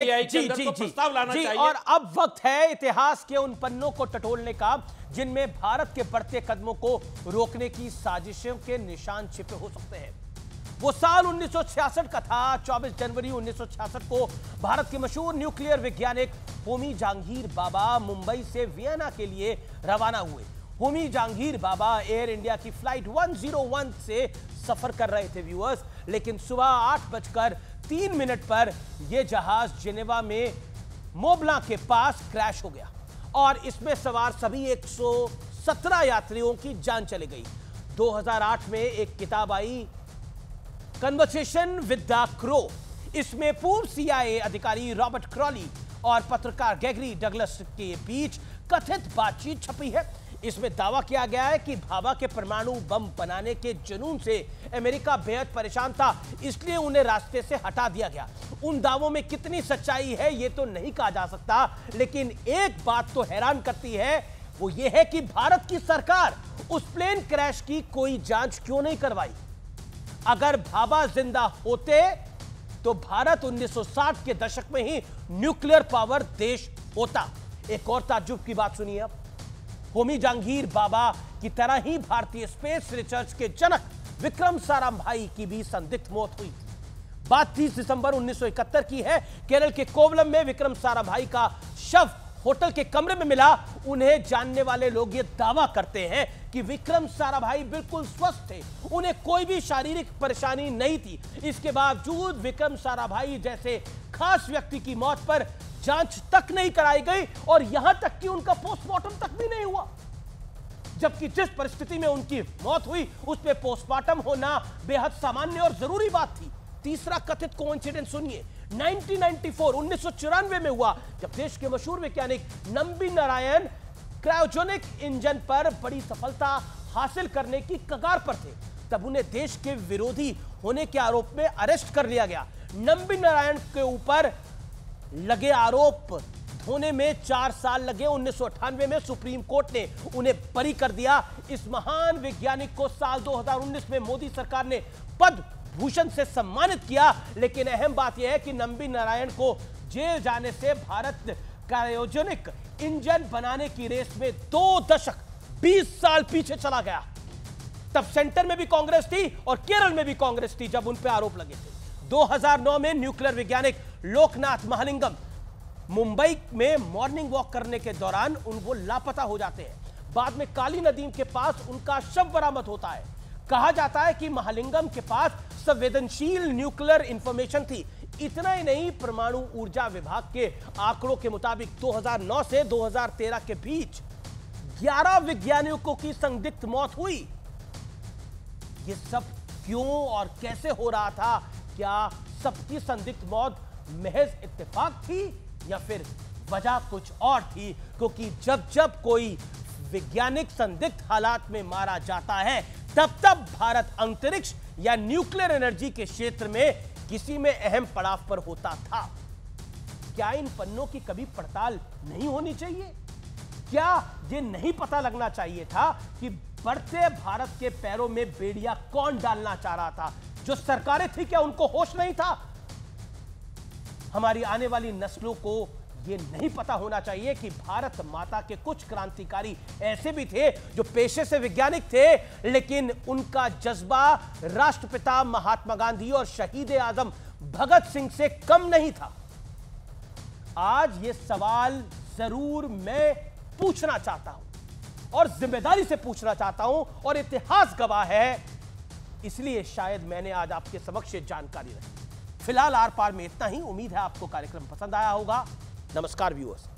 प्रस्ताव लाना चाहिए। और अब वक्त है इतिहास के उन पन्नों को टटोलने का जिनमें भारत के बढ़ते कदमों को रोकने की साजिशों के निशान छिपे हो सकते हैं। वो साल 1966 का था। 24 जनवरी 1966 को भारत के मशहूर न्यूक्लियर वैज्ञानिक होमी जहांगीर बाबा मुंबई से वियना के लिए रवाना हुए। होमी जहांगीर बाबा एयर इंडिया की फ्लाइट 101 से सफर कर रहे थे व्यूअर्स, लेकिन सुबह 8:03 पर यह जहाज जिनेवा में मोबला के पास क्रैश हो गया और इसमें सवार सभी 117 यात्रियों की जान चली गई। 2008 में एक किताब आई कन्वर्सेशन विद द क्रो। इसमें पूर्व CIA अधिकारी रॉबर्ट क्रॉली और पत्रकार ग्रेगरी डगलस के बीच कथित बातचीत छपी है। इसमें दावा किया गया है कि भाभा के परमाणु बम बनाने के जुनून से अमेरिका बेहद परेशान था, इसलिए उन्हें रास्ते से हटा दिया गया। उन दावों में कितनी सच्चाई है यह तो नहीं कहा जा सकता, लेकिन एक बात तो हैरान करती है, वो ये है कि भारत की सरकार उस प्लेन क्रैश की कोई जांच क्यों नहीं करवाई। अगर भाभा जिंदा होते तो भारत 1960 के दशक में ही न्यूक्लियर पावर देश होता। एक और ताज्जुब की बात सुनिए अब। होमी जहांगीर बाबा की तरह ही भारतीय स्पेस रिसर्च के जनक विक्रम साराभाई की भी संदिग्ध मौत हुई थी। बात 30 दिसंबर 1971 की है। केरल के कोवलम में विक्रम साराभाई का शव होटल के कमरे में मिला। उन्हें जानने वाले लोग ये दावा करते हैं कि विक्रम साराभाई बिल्कुल स्वस्थ थे, उन्हें कोई भी शारीरिक परेशानी नहीं थी। इसके बावजूद विक्रम साराभाई जैसे खास व्यक्ति की मौत पर जांच तक नहीं कराई गई और यहां तक कि उनका पोस्टमार्टम तक भी नहीं हुआ, जबकि जिस परिस्थिति में उनकी मौत हुई उसमें पोस्टमार्टम होना बेहद सामान्य और जरूरी बात थी। तीसरा कथित कोइंसिडेंस सुनिए। 1994 में हुआ, जब देश के मशहूर वैज्ञानिक नंबी नारायण क्रायोजेनिक इंजन पर बड़ी सफलता हासिल करने की कगार पर थे। तब उन्हें देश के विरोधी होने के आरोप में अरेस्ट कर लिया गया। नंबी नारायण के ऊपर लगे आरोप धोने में 4 साल लगे। 1998 में सुप्रीम कोर्ट ने उन्हें बरी कर दिया। इस महान वैज्ञानिक को साल 2019 में मोदी सरकार ने पद्म भूषण से सम्मानित किया, लेकिन अहम बात यह है कि नंबी नारायण को जेल जाने से भारत क्रायोजेनिक इंजन बनाने की रेस में 2 दशक 20 साल पीछे चला गया। तब सेंटर में भी कांग्रेस थी और केरल में भी कांग्रेस थी जब उन पर आरोप लगे थे। 2009 में न्यूक्लियर वैज्ञानिक लोकनाथ महालिंगम मुंबई में मॉर्निंग वॉक करने के दौरान वो लापता हो जाते हैं। बाद में काली नदी के पास उनका शव बरामद होता है। कहा जाता है कि महालिंगम के पास संवेदनशील न्यूक्लियर इंफॉर्मेशन थी। इतना ही नहीं, परमाणु ऊर्जा विभाग के आंकड़ों के मुताबिक 2009 से 2013 के बीच 11 वैज्ञानिकों की संदिग्ध मौत हुई। ये सब क्यों और कैसे हो रहा था? क्या सबकी संदिग्ध मौत महज इत्तेफाक थी या फिर वजह कुछ और थी? क्योंकि जब जब कोई वैज्ञानिक संदिग्ध हालात में मारा जाता है तब तब भारत अंतरिक्ष या न्यूक्लियर एनर्जी के क्षेत्र में किसी में अहम पड़ाव पर होता था। क्या इन पन्नों की कभी पड़ताल नहीं होनी चाहिए? क्या ये नहीं पता लगना चाहिए था कि बढ़ते भारत के पैरों में बेड़िया कौन डालना चाह रहा था? जो सरकारें थी, क्या उनको होश नहीं था? हमारी आने वाली नस्लों को ये नहीं पता होना चाहिए कि भारत माता के कुछ क्रांतिकारी ऐसे भी थे जो पेशे से वैज्ञानिक थे, लेकिन उनका जज्बा राष्ट्रपिता महात्मा गांधी और शहीद आजम भगत सिंह से कम नहीं था। आज ये सवाल जरूर मैं पूछना चाहता हूं और जिम्मेदारी से पूछना चाहता हूं, और इतिहास गवाह है, इसलिए शायद मैंने आज आपके समक्ष जानकारी रखी। फिलहाल आर पार में इतना ही। उम्मीद है आपको कार्यक्रम पसंद आया होगा। नमस्कार व्यूअर्स।